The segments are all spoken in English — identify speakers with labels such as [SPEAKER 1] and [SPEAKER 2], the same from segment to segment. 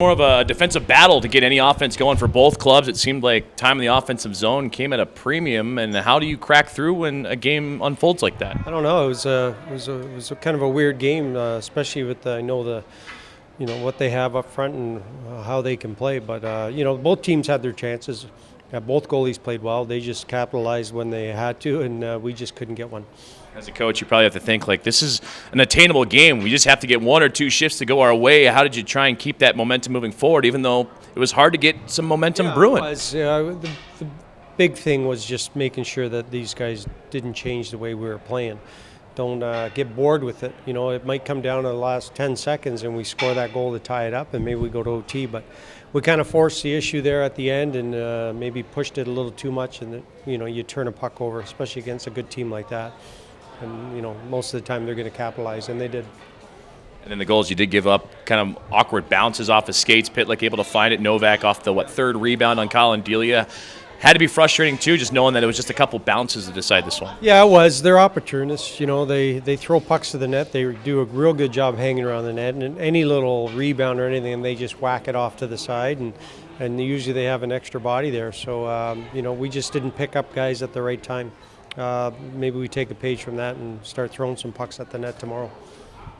[SPEAKER 1] More of a defensive battle to get any offense going for both clubs. It seemed like time in the offensive zone came at a premium. And how do you crack through when a game unfolds like that?
[SPEAKER 2] I don't know. It was a kind of a weird game, especially with what they have up front and how they can play. But both teams had their chances. Both goalies played well. They just capitalized when they had to, and we just couldn't get one.
[SPEAKER 1] As a coach, you probably have to think like this is an attainable game. We just have to get one or two shifts to go our way. How did you try and keep that momentum moving forward, even though it was hard to get some momentum brewing?
[SPEAKER 2] It was, the big thing was just making sure that these guys didn't change the way we were playing. Don't get bored with it. It might come down to the last 10 seconds and we score that goal to tie it up and maybe we go to OT. But we kind of forced the issue there at the end and maybe pushed it a little too much. And, you turn a puck over, especially against a good team like that. And, most of the time they're going to capitalize, and they did.
[SPEAKER 1] And then the goals you did give up, kind of awkward bounces off of skates. Pitlick able to find it. Novak off the, third rebound on Colin Delia. Had to be frustrating, too, just knowing that it was just a couple bounces to decide this one.
[SPEAKER 2] Yeah, it was. They're opportunists. They throw pucks to the net. They do a real good job hanging around the net. And any little rebound or anything, they just whack it off to the side. And usually they have an extra body there. So, we just didn't pick up guys at the right time. Maybe we take a page from that and start throwing some pucks at the net tomorrow.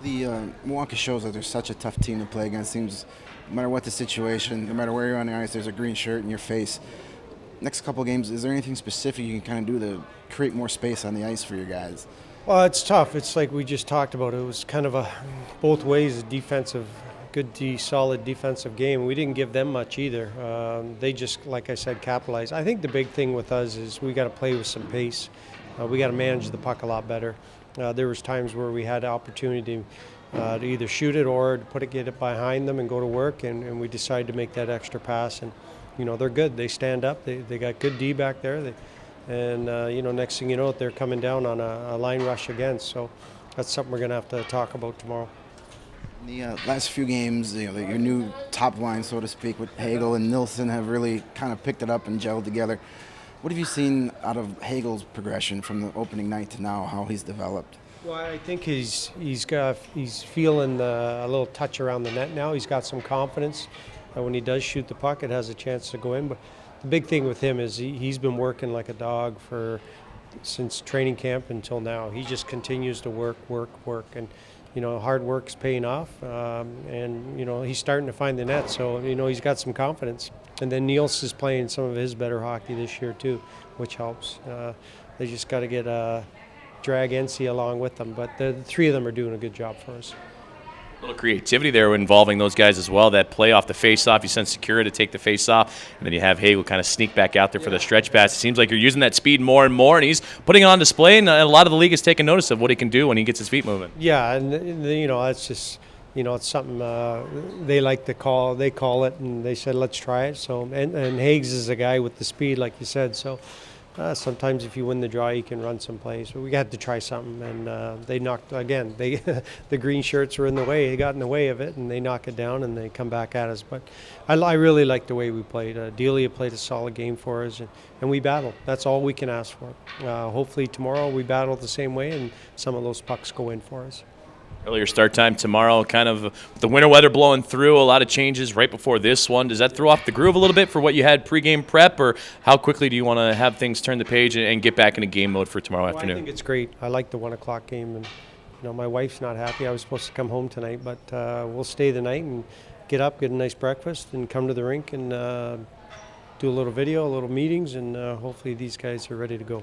[SPEAKER 3] The Milwaukee shows that they're such a tough team to play against. Seems no matter what the situation, no matter where you're on the ice, there's a green shirt in your face. Next couple games, is there anything specific you can kind of do to create more space on the ice for your guys?
[SPEAKER 2] Well, it's tough. It's like we just talked about. It was kind of both ways, solid defensive game. We didn't give them much either. They just, like I said, capitalized. I think the big thing with us is we got to play with some pace. We got to manage the puck a lot better. There was times where we had the opportunity to either shoot it or to get it behind them and go to work, and we decided to make that extra pass. And they're good. They stand up. They got good D back there. Next thing you know, they're coming down on a line rush again. So that's something we're going to have to talk about tomorrow.
[SPEAKER 3] The last few games, your new top line, so to speak, with Hagel and Nilsson have really kind of picked it up and gelled together. What have you seen out of Hagel's progression from the opening night to now, how he's developed?
[SPEAKER 2] Well, I think he's feeling a little touch around the net now. He's got some confidence. When he does shoot the puck, it has a chance to go in. But the big thing with him is he's been working like a dog since training camp until now. He just continues to work. And, hard work's paying off. He's starting to find the net. So, he's got some confidence. And then Niels is playing some of his better hockey this year, too, which helps. They just got to drag NC along with them. But the three of them are doing a good job for us.
[SPEAKER 1] A little creativity there involving those guys as well. That play off the face-off, you send Secura to take the face-off, and then you have Hagel kind of sneak back out there for the stretch pass. It seems like you're using that speed more and more, and he's putting it on display, and a lot of the league is taking notice of what he can do when he gets his feet moving.
[SPEAKER 2] Yeah, and that's just it's something they like to call. They call it, and they said let's try it. So and Hags is a guy with the speed, like you said. So. Sometimes if you win the draw, you can run some plays. But we had to try something, and they knocked again. The green shirts were in the way. They got in the way of it, and they knock it down, and they come back at us. But I really like the way we played. Delia played a solid game for us, and we battled. That's all we can ask for. Hopefully tomorrow we battle the same way, and some of those pucks go in for us.
[SPEAKER 1] Earlier start time tomorrow, kind of with the winter weather blowing through, a lot of changes right before this one. Does that throw off the groove a little bit for what you had pregame prep, or how quickly do you want to have things turn the page and get back into game mode for tomorrow afternoon?
[SPEAKER 2] I think it's great. I like the 1 o'clock game, and my wife's not happy. I was supposed to come home tonight, but we'll stay the night and get up, get a nice breakfast, and come to the rink and do a little video, a little meetings, and hopefully these guys are ready to go.